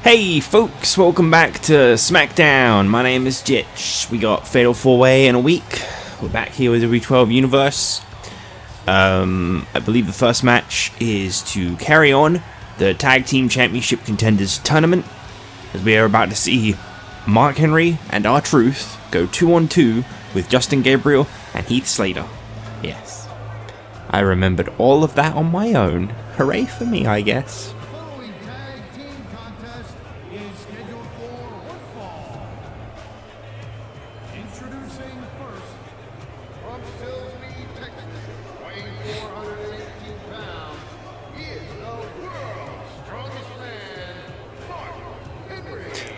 Hey folks, welcome back to SmackDown. My name is Jitch. We got Fatal 4-Way in a week. We're back here with the W12 Universe. I believe the first match is to carry on the Tag Team Championship Contenders tournament, as we are about to see Mark Henry and R-Truth go 2-on-2 with Justin Gabriel and Heath Slater. Yes, I remembered all of that on my own. Hooray for me, I guess.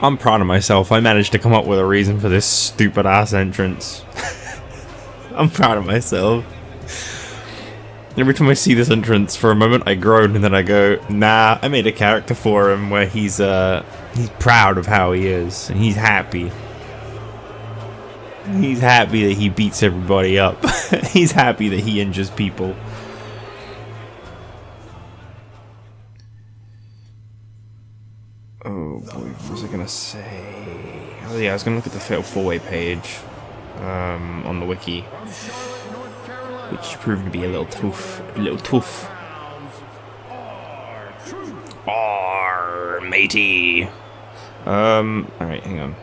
I'm proud of myself. I managed to come up with a reason for this stupid ass entrance. I'm proud of myself. Every time I see this entrance, for a moment I groan and then I go, nah, I made a character for him where he's proud of how he is and he's happy. He's happy that he beats everybody up. He's happy that he injures people. Oh boy, what was I gonna say? Oh yeah, I was gonna look at the Fatal 4-Way page on the wiki, which proved to be a little tough. Matey. Alright, hang on.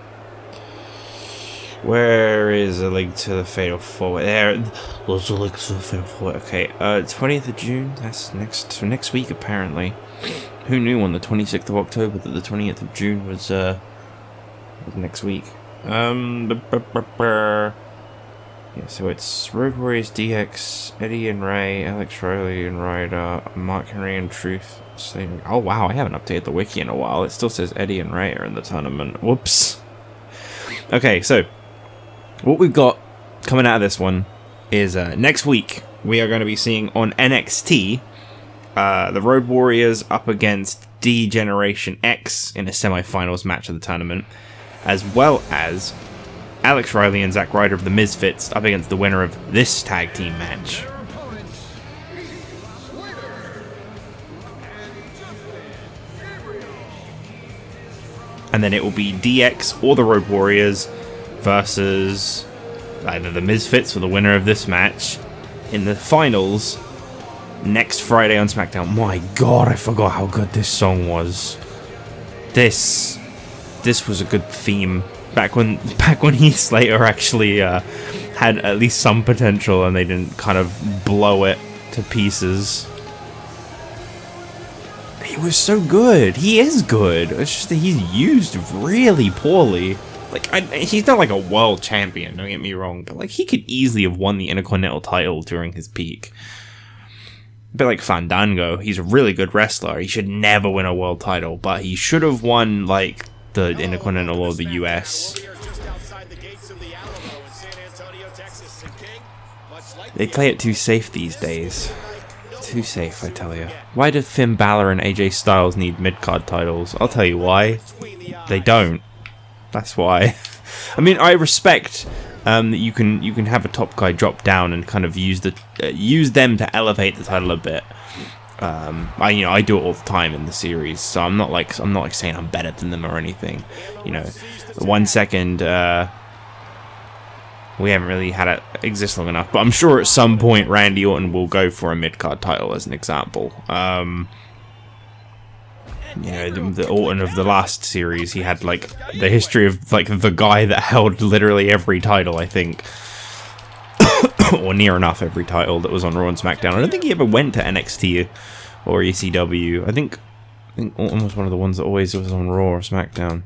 Where is a link to the Fatal 4-Way? There, there's a link to the Fatal 4-Way. Okay, 20th of June. That's next week apparently. Who knew on the 26th of October that the 20th of June was next week? Yeah, so it's Road Warriors, DX, Eddie and Ray, Alex Riley and Ryder, Mark Henry and Truth. Oh wow, I haven't updated the wiki in a while. It still says Eddie and Ray are in the tournament. Whoops. Okay, so what we've got coming out of this one is next week we are going to be seeing on NXT the Road Warriors up against D-Generation X in a semi-finals match of the tournament, as well as Alex Riley and Zack Ryder of the Misfits up against the winner of this tag team match. And then it will be DX or the Road Warriors versus either the Misfits or the winner of this match in the finals next Friday on SmackDown. My god, I forgot how good this song was. This was a good theme. Back when Heath Slater actually had at least some potential and they didn't kind of blow it to pieces. He was so good. He is good. It's just that he's used really poorly. Like, he's not like a world champion, don't get me wrong, but like he could easily have won the Intercontinental title during his peak. A bit like Fandango, he's a really good wrestler. He should never win a world title, but he should have won like the Intercontinental or the US. They play it too safe these days. Too safe, I tell you. Why do Finn Balor and AJ Styles need mid-card titles? I'll tell you why. They don't. That's why. I mean, I respect that you can have a top guy drop down and kind of use them to elevate the title a bit. I do it all the time in the series, so I'm not like saying I'm better than them or anything. You know, 1 second. We haven't really had it exist long enough, but I'm sure at some point Randy Orton will go for a mid-card title as an example. You know, the Orton of the last series, he had like the history of like the guy that held literally every title, I think. Or near enough every title that was on Raw and SmackDown. I don't think he ever went to NXT or ECW. I think Orton was one of the ones that always was on Raw or SmackDown.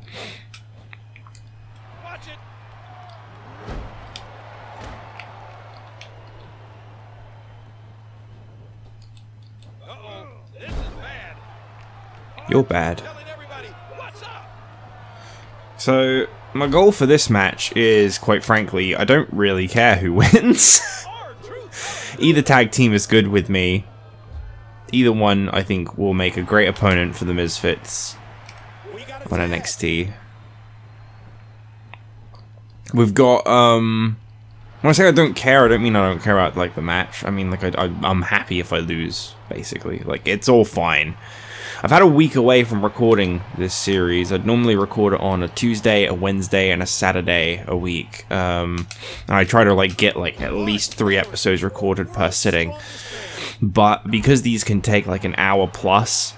You're bad. So, my goal for this match is, quite frankly, I don't really care who wins. Either tag team is good with me. Either one, I think, will make a great opponent for the Misfits on NXT. We've got, when I say I don't care, I don't mean I don't care about, like, the match. I mean, like, I'm happy if I lose, basically. Like, it's all fine. I've had a week away from recording this series. I'd normally record it on a Tuesday, a Wednesday, and a Saturday a week. And I try to like get like at least 3 episodes recorded per sitting. But because these can take like an hour plus,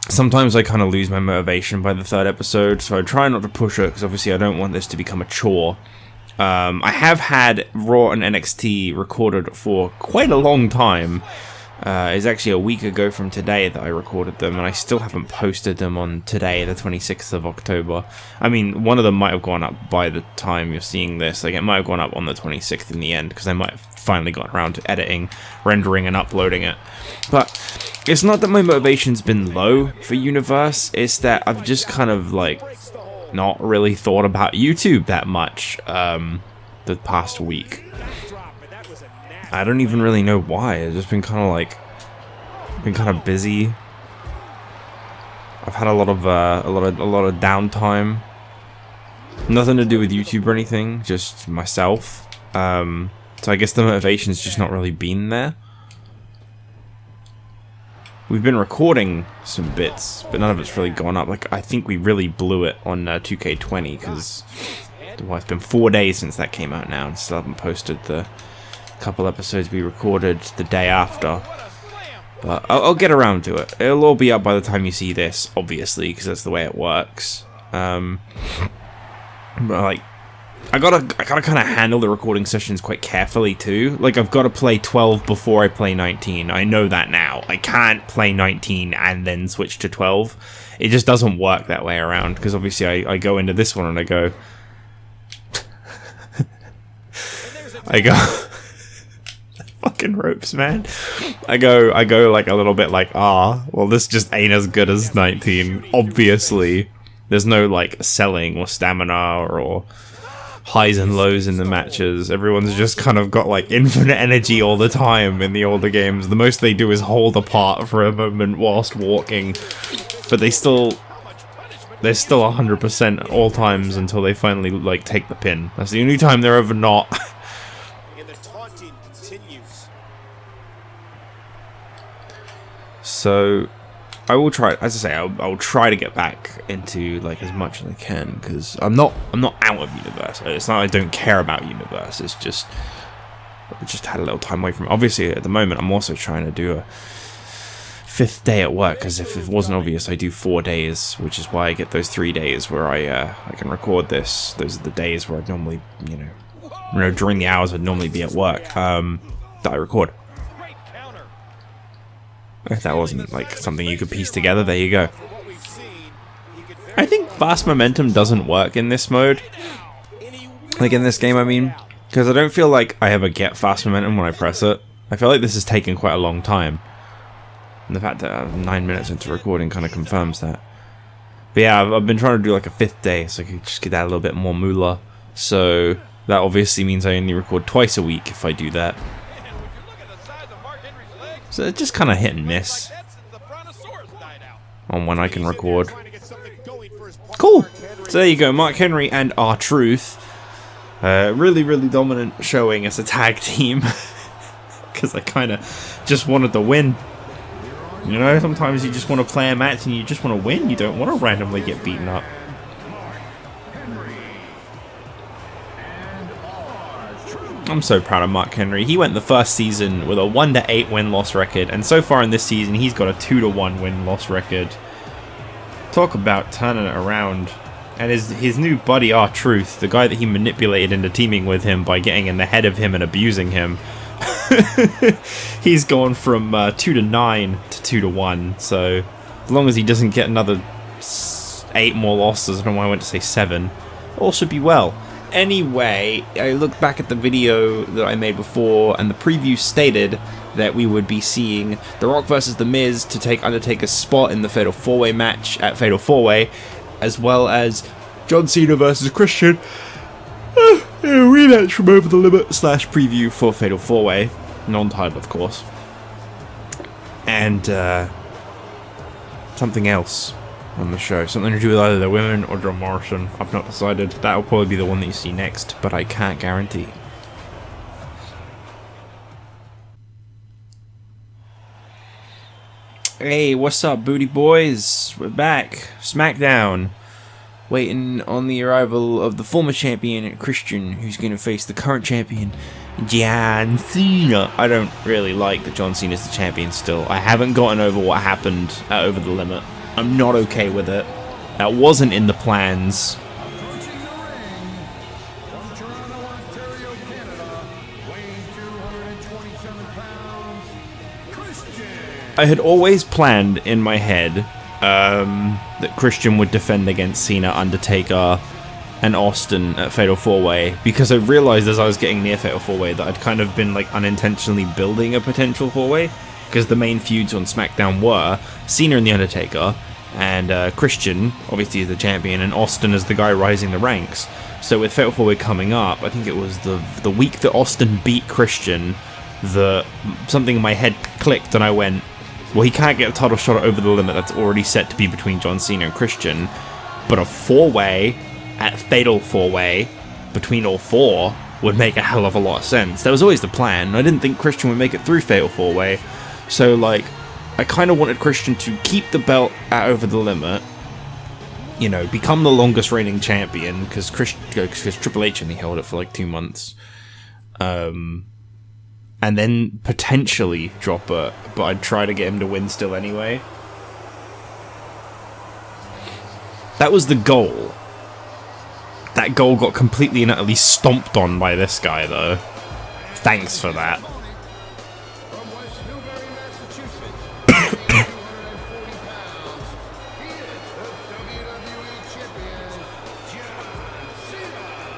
sometimes I kind of lose my motivation by the 3rd episode, so I try not to push it, because obviously I don't want this to become a chore. I have had Raw and NXT recorded for quite a long time. It's actually a week ago from today that I recorded them, and I still haven't posted them on today, the 26th of October. I mean, one of them might have gone up by the time you're seeing this. Like, it might have gone up on the 26th in the end, because I might have finally gotten around to editing, rendering, and uploading it. But it's not that my motivation's been low for Universe, it's that I've just kind of, like, not really thought about YouTube that much the past week. I don't even really know why. I've just been kind of like, busy. I've had a lot of downtime. Nothing to do with YouTube or anything, just myself. So I guess the motivation's just not really been there. We've been recording some bits, but none of it's really gone up. Like, I think we really blew it on 2K20, because well, it's been 4 days since that came out now, and still haven't posted the couple episodes we recorded the day after. But I'll get around to it. It'll all be up by the time you see this, obviously, because that's the way it works. But like, I gotta kind of handle the recording sessions quite carefully too. Like, I've got to play 12 before I play 19. I know that now. I can't play 19 and then switch to 12. It just doesn't work that way around, because obviously I go into this one and I go fucking ropes, man. I go like a little bit like, well, this just ain't as good as 19. Obviously, there's no like selling or stamina or highs and lows in the matches. Everyone's just kind of got like infinite energy all the time in the older games. The most they do is hold apart for a moment whilst walking, but they're still 100% at all times until they finally like take the pin. That's the only time they're ever not. So I will try, as I say, I'll try to get back into like as much as I can, because I'm not out of Universe. It's not I don't care about Universe. It's just I just had a little time away from it. Obviously, at the moment, I'm also trying to do a 5th day at work, because if it wasn't obvious, I do 4 days, which is why I get those 3 days where I can record this. Those are the days where I'd normally, you know, during the hours I'd normally be at work, that I record. If that wasn't like something you could piece together, there you go. I think fast momentum doesn't work in this mode. Like in this game, I mean. Because I don't feel like I ever get fast momentum when I press it. I feel like this has taken quite a long time. And the fact that I'm 9 minutes into recording kind of confirms that. But yeah, I've been trying to do like a 5th day, so I could just get that a little bit more moolah. So that obviously means I only record twice a week if I do that. So it's just kind of hit and miss on when I can record. Cool! So there you go, Mark Henry and R-Truth. Really, really dominant showing as a tag team. Because I kind of just wanted to win. You know, sometimes you just want to play a match and you just want to win. You don't want to randomly get beaten up. I'm so proud of Mark Henry. He went the first season with a 1-8 win-loss record, and so far in this season, he's got a 2-1 win-loss record. Talk about turning it around. And his new buddy, R-Truth, the guy that he manipulated into teaming with him by getting in the head of him and abusing him, he's gone from 2-9 to 2-1. So as long as he doesn't get another 8 more losses, I don't know why I went to say 7, all should be well. Anyway, I looked back at the video that I made before, and the preview stated that we would be seeing The Rock vs. The Miz to take Undertaker's spot in the Fatal 4-Way match at Fatal 4-Way, as well as John Cena vs. Christian, a rematch from Over the Limit / preview for Fatal 4-Way, non-title of course, and something else on the show. Something to do with either the women or John Morrison. I've not decided. That'll probably be the one that you see next, but I can't guarantee. Hey, what's up, booty boys? We're back. SmackDown. Waiting on the arrival of the former champion, Christian, who's going to face the current champion, John Cena. I don't really like that John Cena's the champion still. I haven't gotten over what happened at Over the Limit. I'm not okay with it. That wasn't in the plans. I had always planned in my head that Christian would defend against Cena, Undertaker, and Austin at Fatal 4-Way, because I realized as I was getting near Fatal 4-Way that I'd kind of been like unintentionally building a potential 4-Way, because the main feuds on SmackDown were Cena and the Undertaker, and Christian, obviously as the champion, and Austin as the guy rising the ranks. So with Fatal 4-Way coming up, I think it was the week that Austin beat Christian, something in my head clicked and I went, well, he can't get a title shot Over the Limit that's already set to be between John Cena and Christian, but a 4-way at Fatal 4-Way between all four would make a hell of a lot of sense. That was always the plan. I didn't think Christian would make it through Fatal 4-Way, so like, I kind of wanted Christian to keep the belt at Over the Limit, you know, become the longest reigning champion, because Triple H only held it for like 2 months, and then potentially drop it, but I'd try to get him to win still anyway. That was the goal. That goal got completely and utterly stomped on by this guy, though. Thanks for that.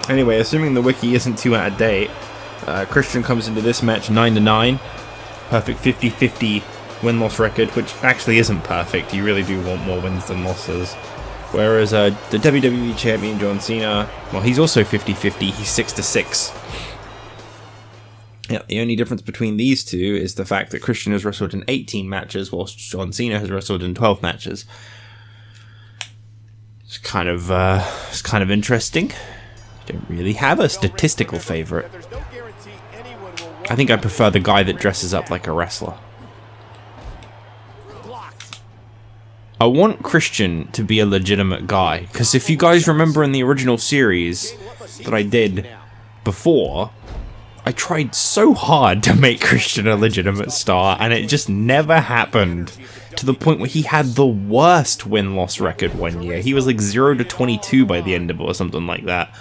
Anyway, assuming the wiki isn't too out of date, Christian comes into this match 9-9, perfect 50-50 win-loss record, which actually isn't perfect. You really do want more wins than losses. Whereas the WWE champion John Cena, well, he's also 50-50. He's 6-6. Yeah, the only difference between these two is the fact that Christian has wrestled in 18 matches, whilst John Cena has wrestled in 12 matches. It's kind of interesting. Don't really have a statistical favorite. I think I prefer the guy that dresses up like a wrestler. I want Christian to be a legitimate guy, because if you guys remember in the original series that I did before, I tried so hard to make Christian a legitimate star, and it just never happened, to the point where he had the worst win-loss record one year. He was like 0-22 by the end of it, or something like that.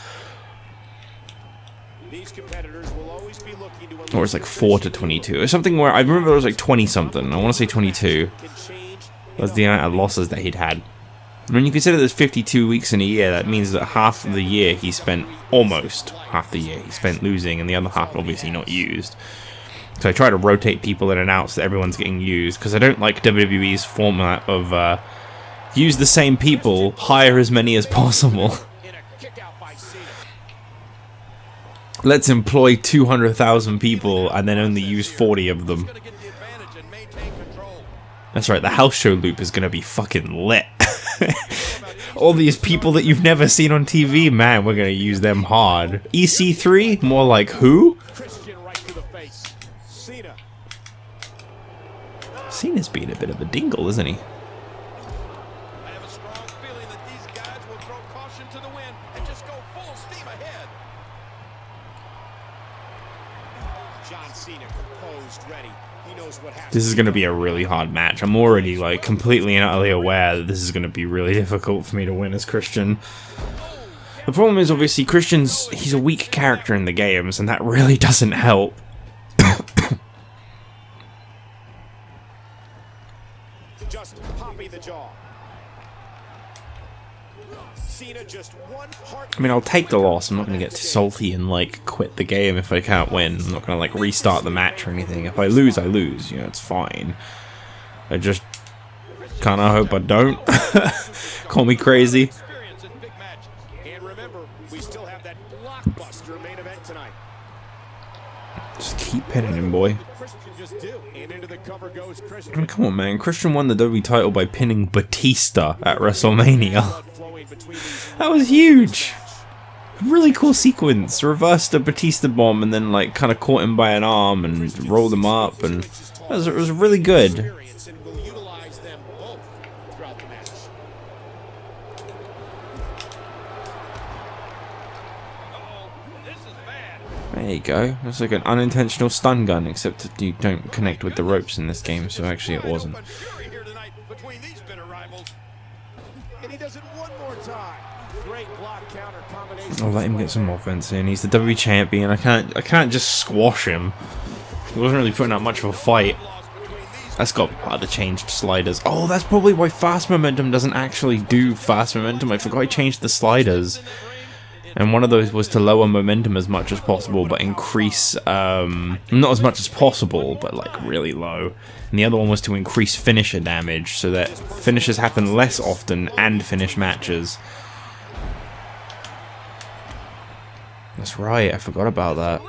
Or it's like 4-22, or something where, I remember it was like 20-something, I want to say 22. That's the amount of losses that he'd had. When you consider there's 52 weeks in a year, that means that half of the year he spent, almost half the year he spent losing, and the other half obviously not used. So I try to rotate people in and out so that everyone's getting used, because I don't like WWE's format of use the same people, hire as many as possible. Let's employ 200,000 people and then only use 40 of them. That's right, the house show loop is going to be fucking lit. All these people that you've never seen on TV, man, we're going to use them hard. EC3? More like who? Cena's been a bit of a dingle, isn't he? This is going to be a really hard match. I'm already like completely and utterly aware that this is going to be really difficult for me to win as Christian. The problem is obviously he's a weak character in the games, and that really doesn't help. Just popping the jaw. I mean, I'll take the loss. I'm not going to get salty and like quit the game if I can't win. I'm not going to like restart the match or anything. If I lose, I lose. You know, it's fine. I just kind of hope I don't. Call me crazy. Just keep pinning him, boy. I mean, come on, man. Christian won the WWE title by pinning Batista at WrestleMania. That was huge. Really cool sequence. Reversed a Batista bomb and then like kind of caught him by an arm and rolled him up, and it was really good. There you go. It's like an unintentional stun gun, except that you don't connect with the ropes in this game, so actually it wasn't. I'll let him get some offense in. He's the WWE champion. I can't just squash him. He wasn't really putting out much of a fight. That's got to be part of the changed sliders. Oh, that's probably why fast momentum doesn't actually do fast momentum. I forgot I changed the sliders. And one of those was to lower momentum as much as possible, but increase, not as much as possible, but like really low. And the other one was to increase finisher damage, so that finishes happen less often and finish matches. That's right, I forgot about that.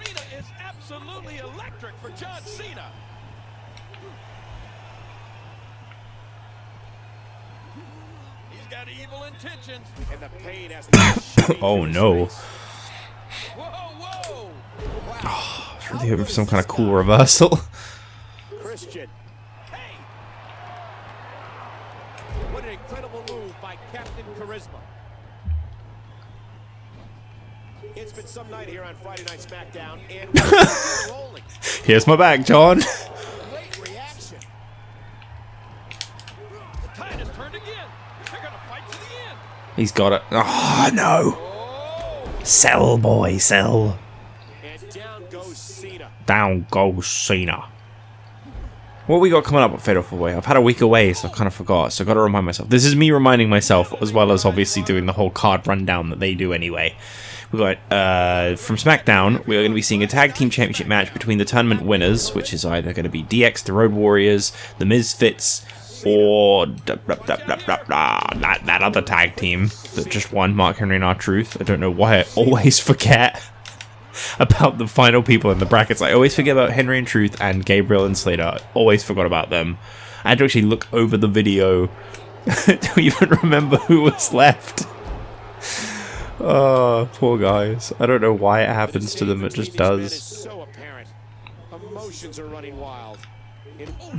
Oh no. Oh, I was really hoping for some kind of cool reversal. Christian. Hey. What an incredible move by Captain Charisma. It's been some night here on Friday Night SmackDown, and we're rolling. Here's my bag, John. Great reaction. The tide has turned again. They're gonna fight to the end. He's got it. Oh no. Sell, boy, sell. And down goes Cena. Down goes Cena. What we got coming up at Fatal 4-Way? I've had a week away, so I kind of forgot. So I got to remind myself. This is me reminding myself, as well as obviously doing the whole card rundown that they do anyway. We got from SmackDown. We are going to be seeing a tag team championship match between the tournament winners, which is either going to be DX, the Road Warriors, the Misfits, or that other tag team that just won, Mark Henry and R-Truth. I don't know why I always forget about the final people in the brackets. I always forget about Henry and Truth and Gabriel and Slater. I always forgot about them. I had to actually look over the video to even remember who was left. Oh, poor guys. I don't know why it happens to them, it just does. Emotions are running wild.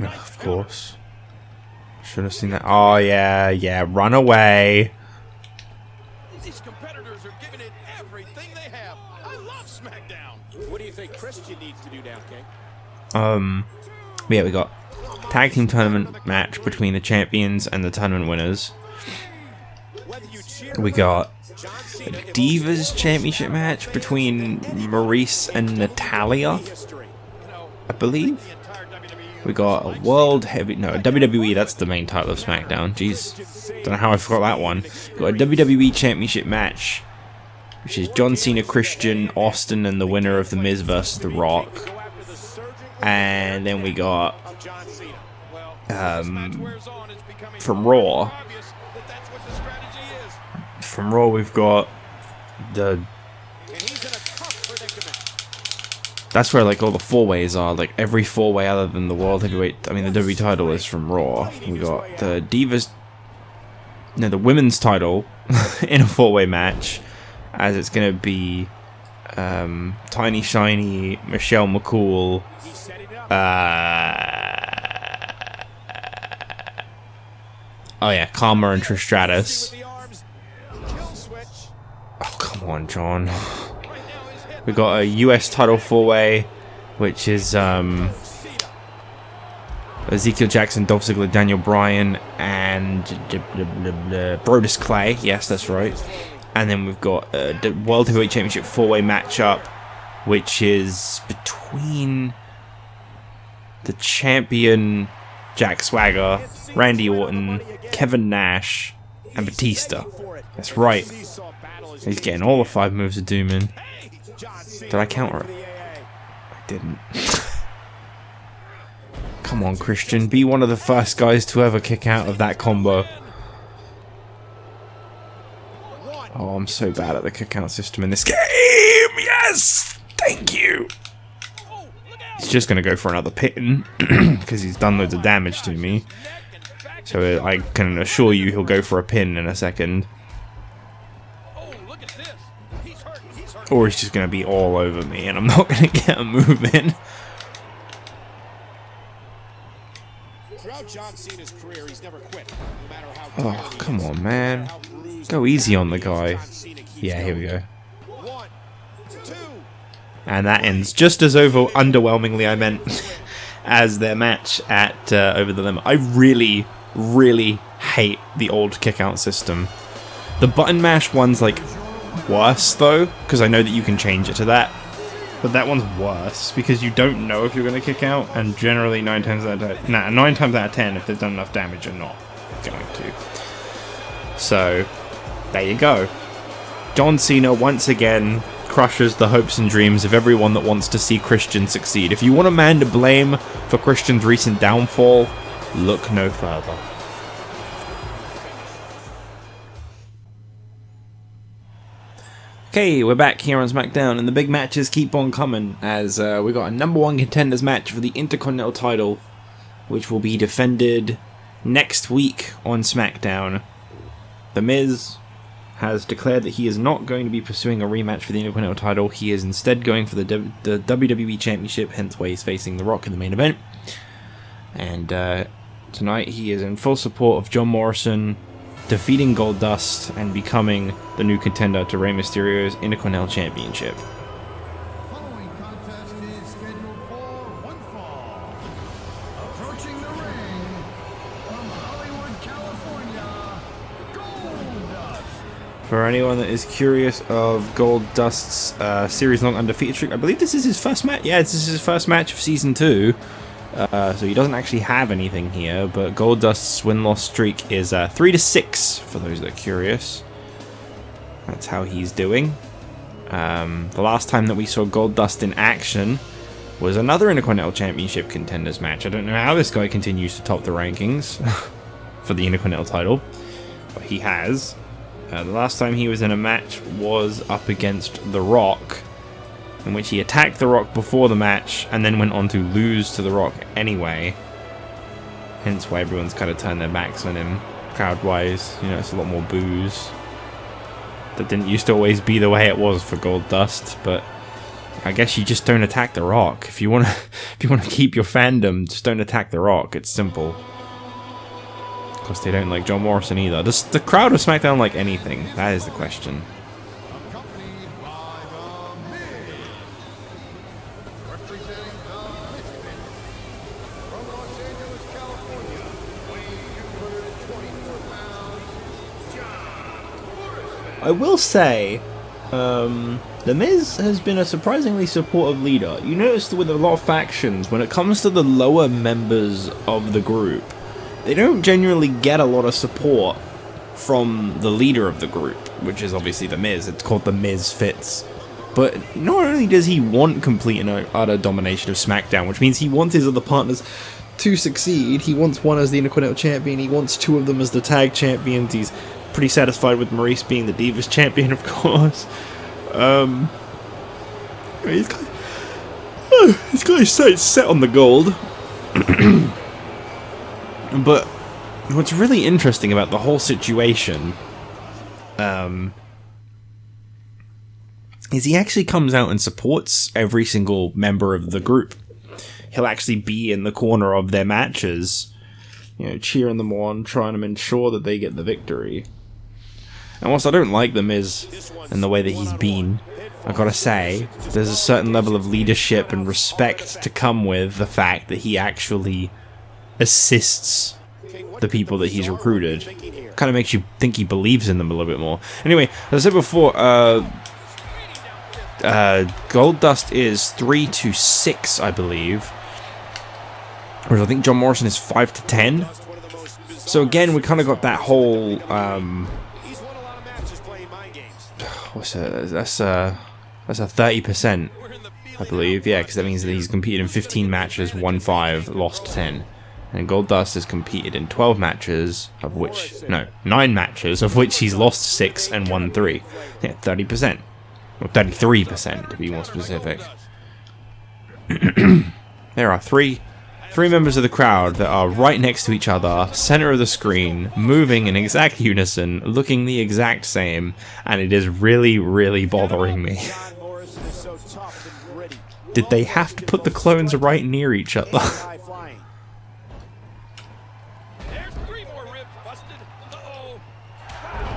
Of course. Should have seen that. Oh, yeah, run away. These competitors are giving it everything they have. I love SmackDown. What do you think Christian needs to do now, King? Yeah, we got tag team tournament match between the champions and the tournament winners. We got a Divas championship match between Maryse and Natalya, I believe. We got a WWE, that's the main title of SmackDown. Jeez, don't know how I forgot that one. We got a WWE championship match, which is John Cena, Christian, Austin, and the winner of The Miz versus The Rock. And then we got from Raw. From Raw, we've got the. That's where like all the 4-ways are. Like every 4-way other than the World Heavyweight. I mean, the WWE title is from Raw. We got the Divas. No, the women's title in a 4-way match, as it's gonna be Tiny Shiny, Michelle McCool. Oh yeah, Karma and Trish Stratus. Oh come on, John. We got a US title 4-way, which is Ezekiel Jackson, Dolph Ziggler, Daniel Bryan, and Brodus Clay. Yes, that's right. And then we've got the World Heavyweight Championship 4-way matchup, which is between the champion Jack Swagger, Randy Orton, Kevin Nash, and Batista. That's right. He's getting all the 5 moves of Doom in. Did I counter it? I didn't. Come on, Christian. Be one of the first guys to ever kick out of that combo. Oh, I'm so bad at the kick out system in this game. Yes! Thank you. He's just going to go for another pin because he's done loads of damage to me. So I can assure you he'll go for a pin in a second. Or he's just going to be all over me and I'm not going to get a move in. Oh, come on, man. Go easy on the guy. Yeah, here we go. And that ends just as underwhelmingly, I meant, as their match at Over the Limit. I really, really hate the old kick-out system. The button mash one's like worse though, because I know that you can change it to that. But that one's worse because you don't know if you're going to kick out, and generally 9 times out of 10, if they've done enough damage, you're not going to. So there you go. John Cena once again crushes the hopes and dreams of everyone that wants to see Christian succeed. If you want a man to blame for Christian's recent downfall, look no further. Okay, we're back here on SmackDown, and the big matches keep on coming as we got a number 1 contenders match for the Intercontinental title, which will be defended next week on SmackDown. The Miz has declared that he is not going to be pursuing a rematch for the Intercontinental title. He is instead going for the WWE Championship, hence why he's facing The Rock in the main event. And tonight he is in full support of John Morrison, defeating Goldust and becoming the new contender to Rey Mysterio's Intercontinental Championship. Following contest is scheduled for one fall. Approaching the ring from Hollywood, California, Goldust. For anyone that is curious of Goldust's series-long undefeated streak, I believe this is his first match. Yeah, this is his first match of Season 2. So he doesn't actually have anything here, but Goldust's win-loss streak is 3-6, for those that are curious. That's how he's doing. The last time that we saw Goldust in action was another Intercontinental Championship contenders match. I don't know how this guy continues to top the rankings for the Intercontinental title, but he has. The last time he was in a match was up against The Rock, in which he attacked The Rock before the match and then went on to lose to The Rock anyway. Hence why everyone's kind of turned their backs on him, crowd-wise. You know, it's a lot more boos. That didn't used to always be the way it was for Goldust, but I guess you just don't attack The Rock. If you want to keep your fandom, just don't attack The Rock. It's simple. Of course, they don't like John Morrison either. Does the crowd of SmackDown like anything? That is the question. Accompanied by the Miz. Representing the Misfits from Los Angeles, California, weighing 224 pounds, John Morrison. I will say, The Miz has been a surprisingly supportive leader. You notice that with a lot of factions, when it comes to the lower members of the group, they don't genuinely get a lot of support from the leader of the group, which is obviously The Miz. It's called The Misfits. But not only does he want complete and utter domination of SmackDown, which means he wants his other partners to succeed. He wants one as the Intercontinental Champion, he wants 2 of them as the Tag Champions. He's pretty satisfied with Maryse being the Divas Champion, of course. This guy's set on the gold. But what's really interesting about the whole situation is he actually comes out and supports every single member of the group. He'll actually be in the corner of their matches, you know, cheering them on, trying to ensure that they get the victory. And whilst I don't like The Miz and the way that he's been, I gotta say, there's a certain level of leadership and respect to come with the fact that he actually assists the people that he's recruited. Kind of makes you think he believes in them a little bit more. Anyway, as I said before, Goldust is 3-6, I believe. Whereas I think John Morrison is 5-10. So again, we kind of got that whole what's that? That's a 30%, I believe. Yeah, because that means that he's competed in 15 matches, won 5, lost 10. And Goldust has competed in 12 matches, of which 9 matches, of which he's lost 6 and won 3. Yeah, 30%. Or 33% to be more specific. There are three members of the crowd that are right next to each other, center of the screen, moving in exact unison, looking the exact same, and it is really, really bothering me. Did they have to put the clones right near each other?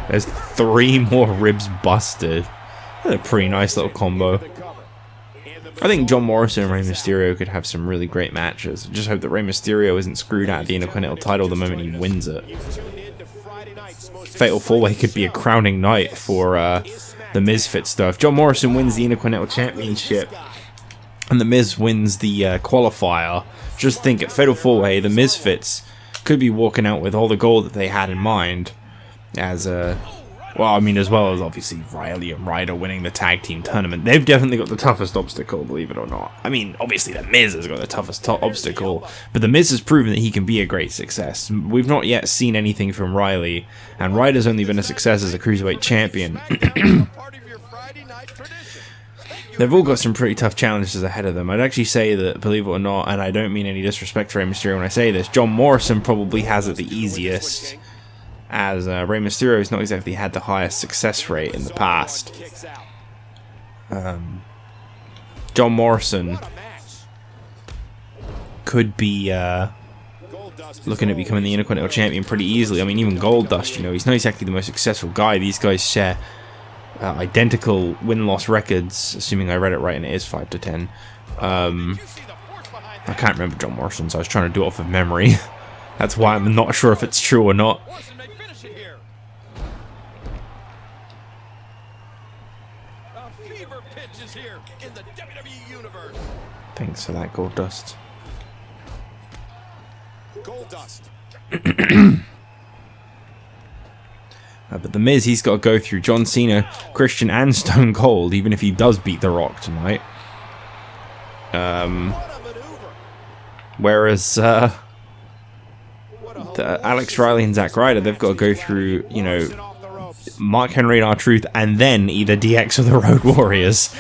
There's 3 more ribs busted. That's a pretty nice little combo. I think John Morrison and Rey Mysterio could have some really great matches. I just hope that Rey Mysterio isn't screwed out of the Intercontinental title the moment he wins it. Fatal 4-Way could be a crowning night for the Misfit stuff. John Morrison wins the Intercontinental Championship and the Miz wins the qualifier. Just think, at Fatal 4-Way, the Misfits could be walking out with all the gold that they had in mind as well, I mean, as well as obviously Riley and Ryder winning the tag team tournament. They've definitely got the toughest obstacle, believe it or not. I mean, obviously the Miz has got the toughest obstacle, but the Miz has proven that he can be a great success. We've not yet seen anything from Riley, and Ryder's only been a success as a Cruiserweight champion. They've all got some pretty tough challenges ahead of them. I'd actually say that, believe it or not, and I don't mean any disrespect to Rey Mysterio when I say this, John Morrison probably has it the easiest, as Rey Mysterio has not exactly had the highest success rate in the past. John Morrison could be looking at becoming the Intercontinental Champion pretty easily. I mean, even Goldust, you know, he's not exactly the most successful guy. These guys share identical win-loss records, assuming I read it right and it is 5-10. I can't remember John Morrison, so I was trying to do it off of memory. That's why I'm not sure if it's true or not. Thanks for that, Goldust. But the Miz, he's got to go through John Cena, Christian, and Stone Cold, even if he does beat The Rock tonight. Whereas Alex Riley and Zack Ryder, they've got to go through, you know, Mark Henry and R-Truth, and then either DX or the Road Warriors.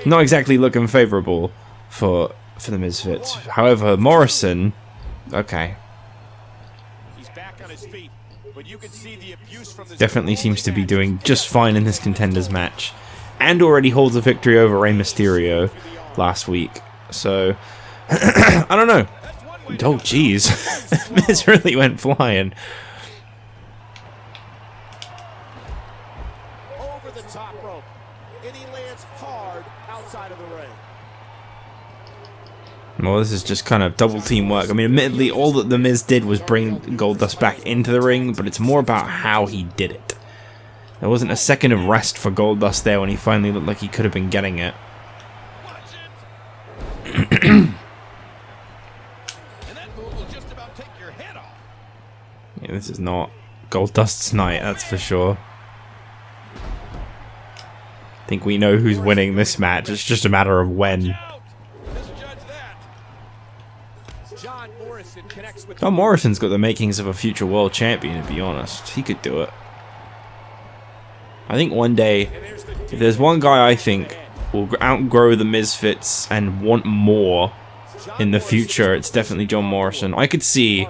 Not exactly looking favourable for the Misfits. However, Morrison, okay, definitely seems to be doing just fine in this Contenders match, and already holds a victory over Rey Mysterio last week. So, I don't know. Oh, jeez. Miz really went flying. Over the top rope, and he lands hard outside of the ring. Well, this is just kind of double team work. I mean, admittedly, all that the Miz did was bring Goldust back into the ring, but it's more about how he did it. There wasn't a second of rest for Goldust there when he finally looked like he could have been getting it. Yeah, this is not Goldust's night, that's for sure. I think we know who's winning this match. It's just a matter of when. John Morrison's got the makings of a future world champion, to be honest. He could do it. I think one day, if there's one guy I think will outgrow the Misfits and want more in the future, it's definitely John Morrison. I could see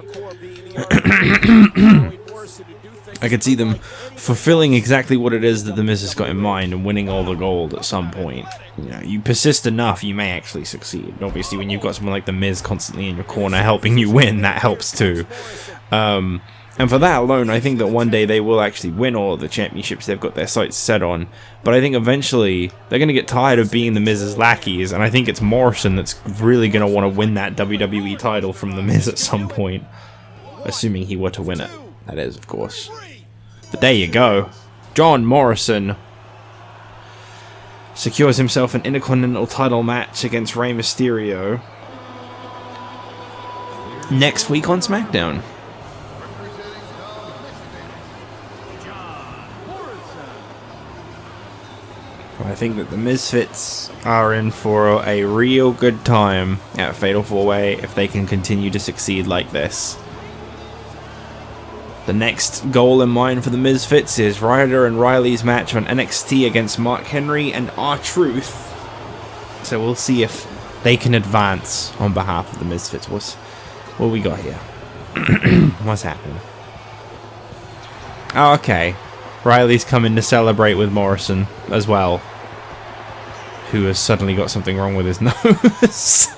them fulfilling exactly what it is that the Miz has got in mind and winning all the gold at some point. You know, you persist enough, you may actually succeed. And obviously, when you've got someone like the Miz constantly in your corner helping you win, that helps too. And for that alone, I think that one day they will actually win all of the championships they've got their sights set on. But I think eventually they're going to get tired of being the Miz's lackeys, and I think it's Morrison that's really going to want to win that WWE title from the Miz at some point. Assuming he were to win it. That is, of course. But there you go. John Morrison secures himself an Intercontinental title match against Rey Mysterio next week on SmackDown. I think that the Misfits are in for a real good time at Fatal 4-Way if they can continue to succeed like this. The next goal in mind for the Misfits is Ryder and Riley's match on NXT against Mark Henry and R-Truth. So we'll see if they can advance on behalf of the Misfits. What we got here? What's happening? Oh, okay. Riley's coming to celebrate with Morrison as well, who has suddenly got something wrong with his nose.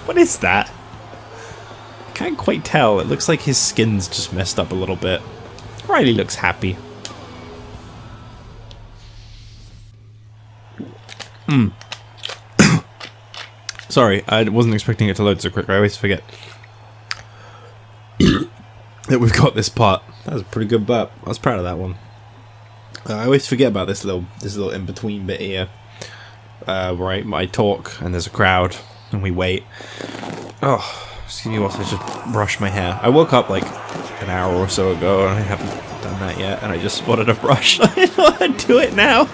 What is that? Can't quite tell. It looks like his skin's just messed up a little bit. Riley looks happy. Sorry, I wasn't expecting it to load so quick. I always forget that we've got this part. That was a pretty good burp. I was proud of that one. I always forget about this little in between bit here, where I talk and there's a crowd and we wait. Oh, excuse me whilst I just brush my hair. I woke up like an hour or so ago and I haven't done that yet, and I just spotted a brush. I thought I'd do it now.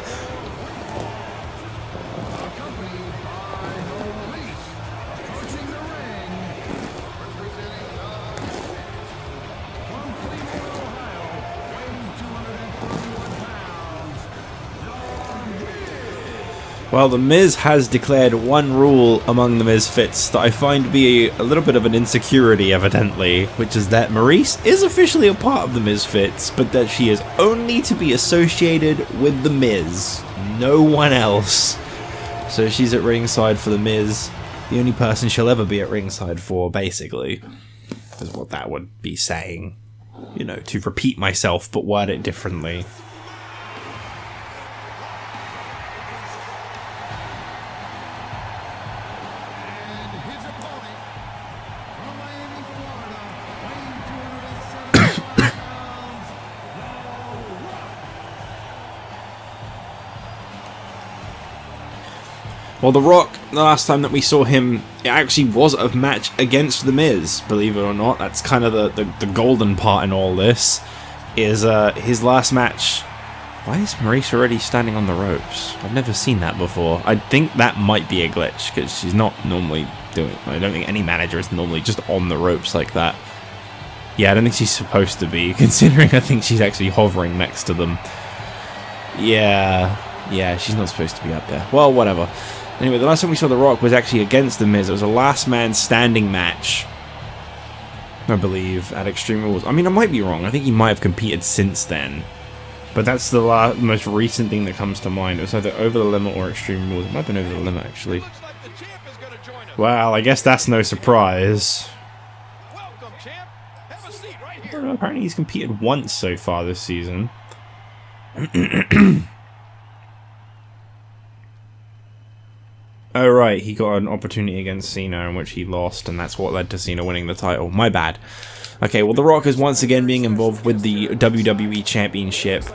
Well, The Miz has declared one rule among the Misfits that I find to be a little bit of an insecurity, evidently, which is that Maryse is officially a part of the Misfits, but that she is only to be associated with The Miz, no one else. So she's at ringside for The Miz, the only person she'll ever be at ringside for, basically, is what that would be saying. You know, to repeat myself, but word it differently. Well, The Rock, the last time that we saw him, it actually was a match against The Miz, believe it or not. That's kind of the golden part in all this, is his last match. Why is Maryse already standing on the ropes? I've never seen that before. I think that might be a glitch, because she's not normally doing it. I don't think any manager is normally just on the ropes like that. Yeah, I don't think she's supposed to be, considering I think she's actually hovering next to them. Yeah, she's not supposed to be up there. Well, whatever. Anyway, the last time we saw The Rock was actually against The Miz. It was a last man standing match, I believe, at Extreme Rules. I mean, I might be wrong. I think he might have competed since then. But that's the most recent thing that comes to mind. It was either Over the Limit or Extreme Rules. It might have been Over the Limit, actually. Well, I guess that's no surprise. Welcome, champ. Have a seat right I here. don't know, apparently he's competed once so far this season. Oh right, he got an opportunity against Cena in which he lost, and that's what led to Cena winning the title. My bad. Okay, well, The Rock is once again being involved with the WWE Championship,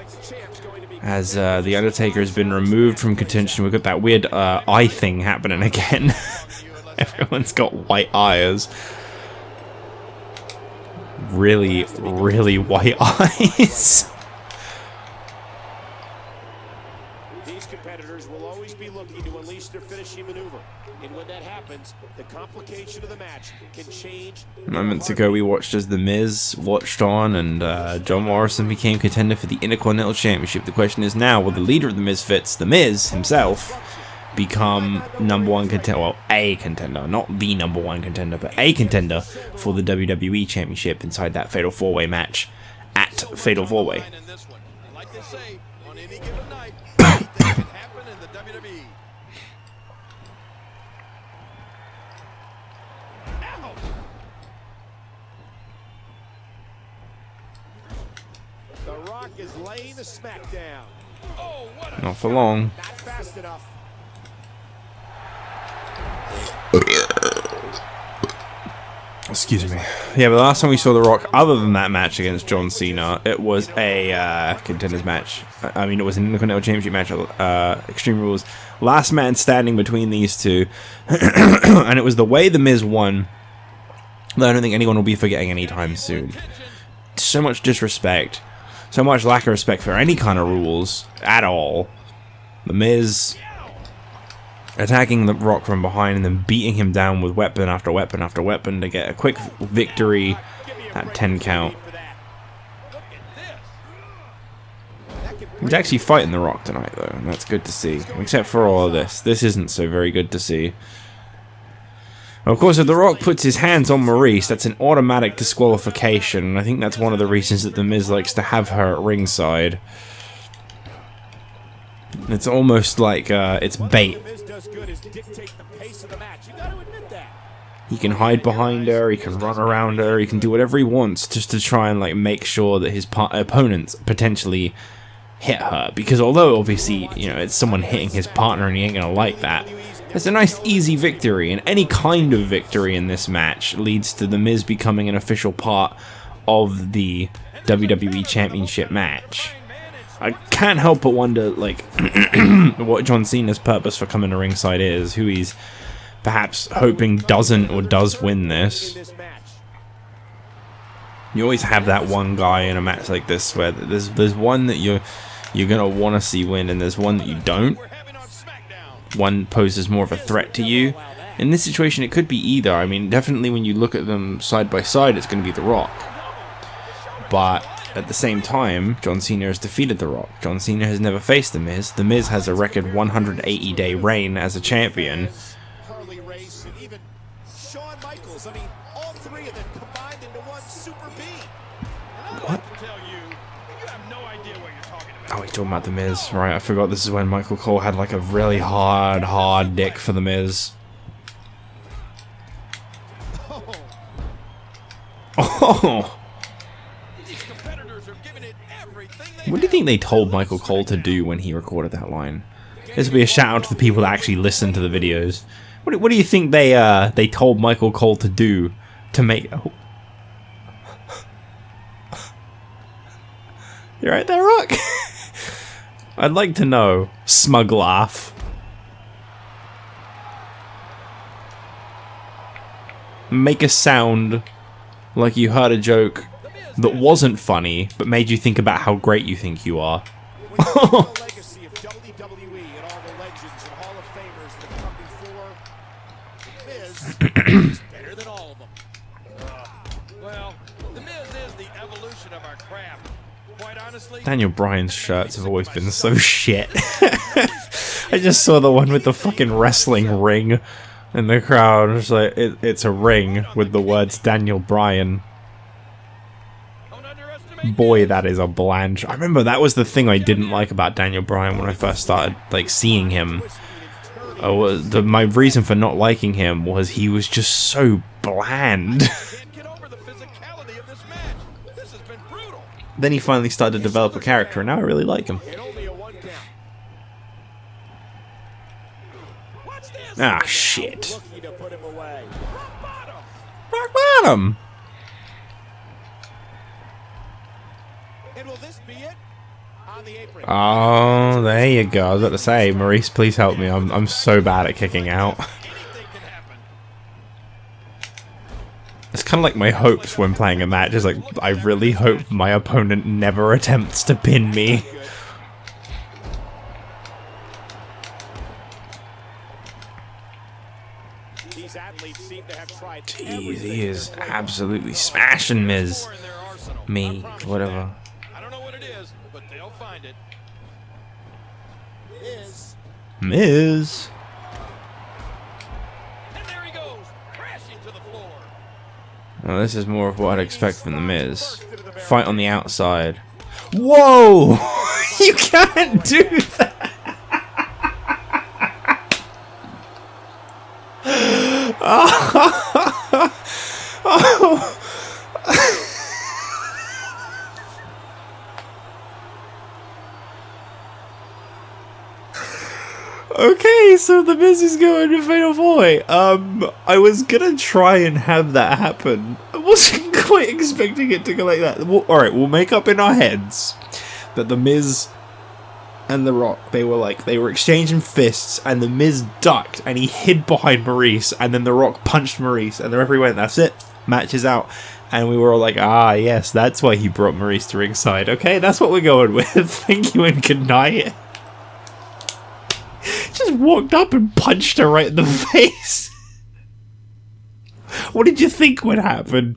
as the Undertaker has been removed from contention. We've got that weird eye thing happening again. Everyone's got white eyes. Really, really white eyes. These competitors will always be looking to unleash their finishing maneuver. And when that happens, the complication of the match can change. Moments ago, we watched as The Miz watched on, and John Morrison became contender for the Intercontinental Championship. The question is now, will the leader of the Misfits, The Miz himself, become #1 contender? Well, a contender, not the #1 contender, but a contender for the WWE Championship inside that Fatal 4-Way match at Fatal 4-Way. And this one, like they say, on any given night, anything can happen in the WWE. Ow! The Rock is laying the smackdown. Oh, what a Not for long. Not fast enough. Excuse me. Yeah, but the last time we saw The Rock, other than that match against John Cena, it was a contenders match. I mean, it was an Intercontinental Championship match at Extreme Rules. Last man standing between these two. And it was the way The Miz won that I don't think anyone will be forgetting anytime soon. So much disrespect. So much lack of respect for any kind of rules at all. The Miz attacking The Rock from behind and then beating him down with weapon after weapon after weapon to get a quick victory at 10 count. He's actually fighting The Rock tonight, though, and that's good to see. Except for all of this. This isn't so very good to see. Of course, if The Rock puts his hands on Maryse, that's an automatic disqualification, and I think that's one of the reasons that The Miz likes to have her at ringside. It's almost like it's bait. He can hide behind her, he can run around her, he can do whatever he wants just to try and like make sure that his opponents potentially hit her. Because although obviously, you know, it's someone hitting his partner and he ain't gonna like that, It's a nice easy victory, and any kind of victory in this match leads to The Miz becoming an official part of the WWE Championship match. I can't help but wonder, like, what John Cena's purpose for coming to ringside is, who he's perhaps hoping doesn't or does win this. You always have that one guy in a match like this where there's one that you're gonna want to see win, and there's one that you don't. One poses more of a threat to you. In this situation, it could be either. I mean, definitely when you look at them side by side, it's going to be The Rock. But at the same time, John Cena has defeated The Rock. John Cena has never faced The Miz. The Miz has a record 180-day reign as a champion. What? Oh, he's talking about The Miz. Right, I forgot this is when Michael Cole had like a really hard dick for The Miz. Oh! What do you think they told Michael Cole to do when he recorded that line? This will be a shout out to the people that actually listen to the videos. What do you think they told Michael Cole to do to make... Oh. You right there, Rock? I'd like to know. Smug laugh. Make a sound like you heard a joke that wasn't funny, but made you think about how great you think you are. Legacy of WWE and all the legends and Hall of Famers that come before. The Miz is better than all of them. Well, The Miz is the evolution of our craft. Quite honestly, Daniel Bryan's shirts have always been so shit. I just saw the one with the fucking wrestling ring in the crowd. It's like, it's a ring with the words Daniel Bryan. Boy, that is a bland. I remember that was the thing I didn't like about Daniel Bryan when I first started like seeing him. My reason for not liking him was he was just so bland. Then he finally started to develop a character, and now I really like him. Ah, shit. Rock bottom. Oh, there you go. I was about to say, Maryse, please help me. I'm so bad at kicking out. It's kind of like my hopes when playing a match. It's like, I really hope my opponent never attempts to pin me. Jeez, he is absolutely smashing Miz. Me, whatever. Miz. And there he goes, crashing to the floor. Well, this is more of what I'd expect from the Miz. Fight on the outside. Whoa! You can't do that! Oh. Okay, so the Miz is going to Fatal 4-Way. I was gonna try and have that happen. I wasn't quite expecting it to go like that. Alright, we'll make up in our heads that the Miz and The Rock, they were exchanging fists, and the Miz ducked, and he hid behind Maryse, and then The Rock punched Maryse, and the referee went, that's it, match is out. And we were all like, ah, yes, that's why he brought Maryse to ringside. Okay, that's what we're going with. Thank you and good night. Just walked up and punched her right in the face. What did you think would happen?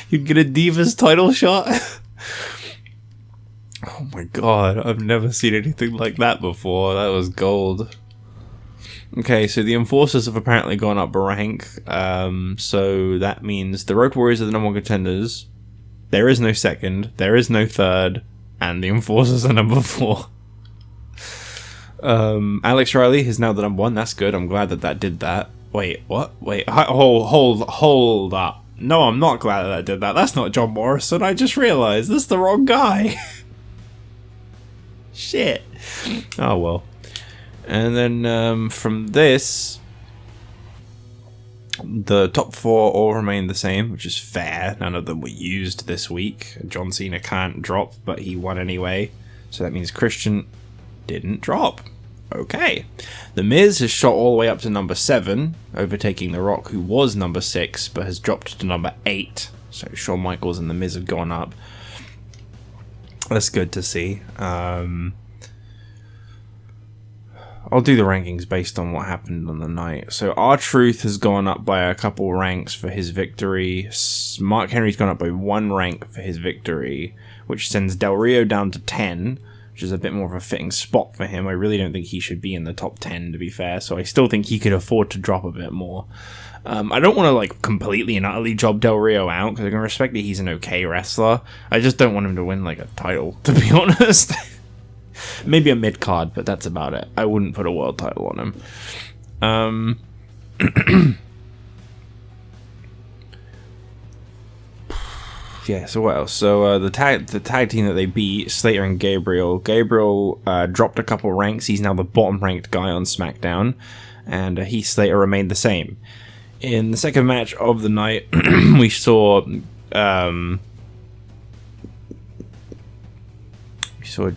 You'd get a Divas title shot? Oh my god, I've never seen anything like that before. That was gold. Okay, so the Enforcers have apparently gone up a rank. So that means the Road Warriors are the #1 contenders. There is no second, there is no third, and the Enforcers are #4. Alex Riley is now the #1. That's good. I'm glad that did that. Wait, what? Wait, hold up. No, I'm not glad that did that. That's not John Morrison. I just realized this is the wrong guy. Shit. Oh well. And then from this, the top 4 all remain the same, which is fair. None of them were used this week. John Cena can't drop, but he won anyway. So that means Christian didn't drop. Okay. The Miz has shot all the way up to number 7, overtaking The Rock, who was number 6, but has dropped to number 8. So Shawn Michaels and The Miz have gone up. That's good to see. I'll do the rankings based on what happened on the night. So R-Truth has gone up by a couple ranks for his victory. Mark Henry's gone up by 1 rank for his victory, which sends Del Rio down to 10, which is a bit more of a fitting spot for him. I really don't think he should be in the top 10, to be fair, so I still think he could afford to drop a bit more. I don't want to like completely and utterly job Del Rio out, because I can respect that he's an okay wrestler. I just don't want him to win like a title, to be honest. Maybe a mid-card, but that's about it. I wouldn't put a world title on him. Yeah, so what else? So the tag team that they beat, Slater and Gabriel. Gabriel dropped a couple ranks. He's now the bottom ranked guy on SmackDown, and Heath Slater remained the same. In the second match of the night, we saw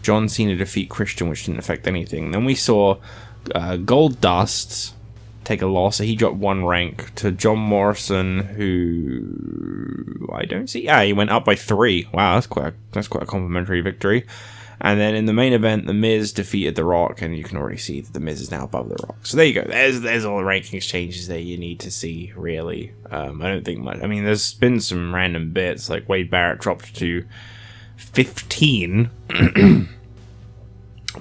John Cena defeat Christian, which didn't affect anything. Then we saw Goldust take a loss, so he dropped 1 rank to John Morrison, who I don't see. Yeah, he went up by 3. Wow, that's quite a complimentary victory. And then in the main event, The Miz defeated The Rock, and you can already see that The Miz is now above The Rock. So there you go. There's all the rankings changes that you need to see, really. I don't think much. I mean, there's been some random bits, like Wade Barrett dropped to 15. I'm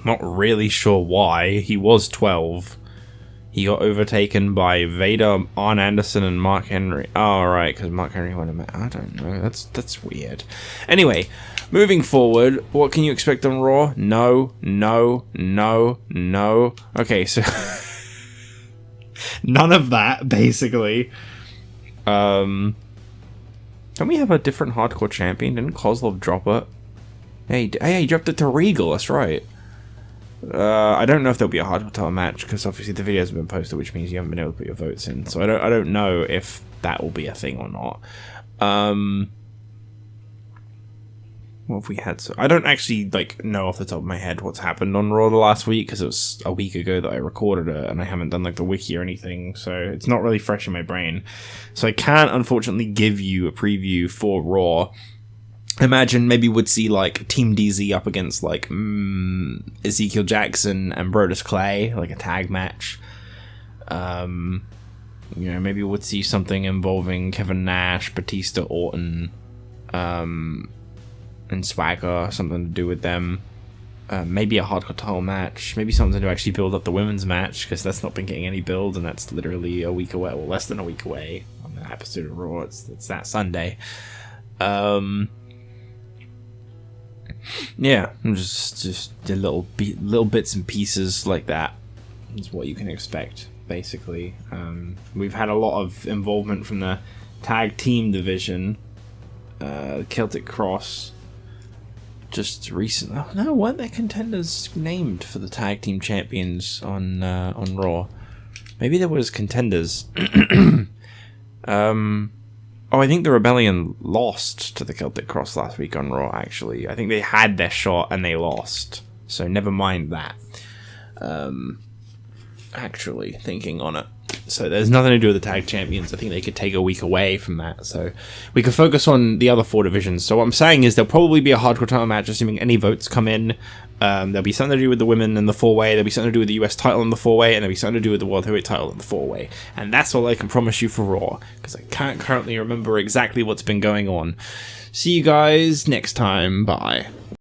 not really sure why. He was 12. He got overtaken by Vader, Arn Anderson, and Mark Henry. Oh, right, because Mark Henry won a match. I don't know. That's weird. Anyway, moving forward, what can you expect on Raw? No. Okay, so none of that, basically. Don't we have a different hardcore champion? Didn't Kozlov drop it? Hey, he dropped it to Regal. That's right. I don't know if there'll be a hardcore title match, because obviously the video hasn't been posted, which means you haven't been able to put your votes in. So I don't know if that will be a thing or not. What have we had? So I don't actually know off the top of my head what's happened on Raw the last week, because it was a week ago that I recorded it, and I haven't done the wiki or anything, so it's not really fresh in my brain. So I can't unfortunately give you a preview for Raw. Imagine maybe we'd see Team DZ up against Ezekiel Jackson and Brodus Clay, like a tag match. Maybe we'd see something involving Kevin Nash, Batista, Orton, and Swagger, something to do with them. Maybe a hardcore title match. Maybe something to actually build up the women's match, because that's not been getting any build, and that's literally a week away, well, less than a week away on the episode of Raw. It's that Sunday. Yeah, just the little bits and pieces like that is what you can expect, basically. We've had a lot of involvement from the tag team division. Celtic Cross just recently. Oh, no, weren't there contenders named for the tag team champions on Raw? Maybe there was contenders. Oh, I think the Rebellion lost to the Celtic Cross last week on Raw, actually. I think they had their shot and they lost. So never mind that. Actually, thinking on it. So there's nothing to do with the tag champions. I think they could take a week away from that. So we could focus on the other 4 divisions. So what I'm saying is there'll probably be a hardcore title match, assuming any votes come in. There'll be something to do with the women in the 4-way. There'll be something to do with the US title in the 4-way. And there'll be something to do with the World Heavyweight title in the 4-way. And that's all I can promise you for Raw, because I can't currently remember exactly what's been going on. See you guys next time. Bye.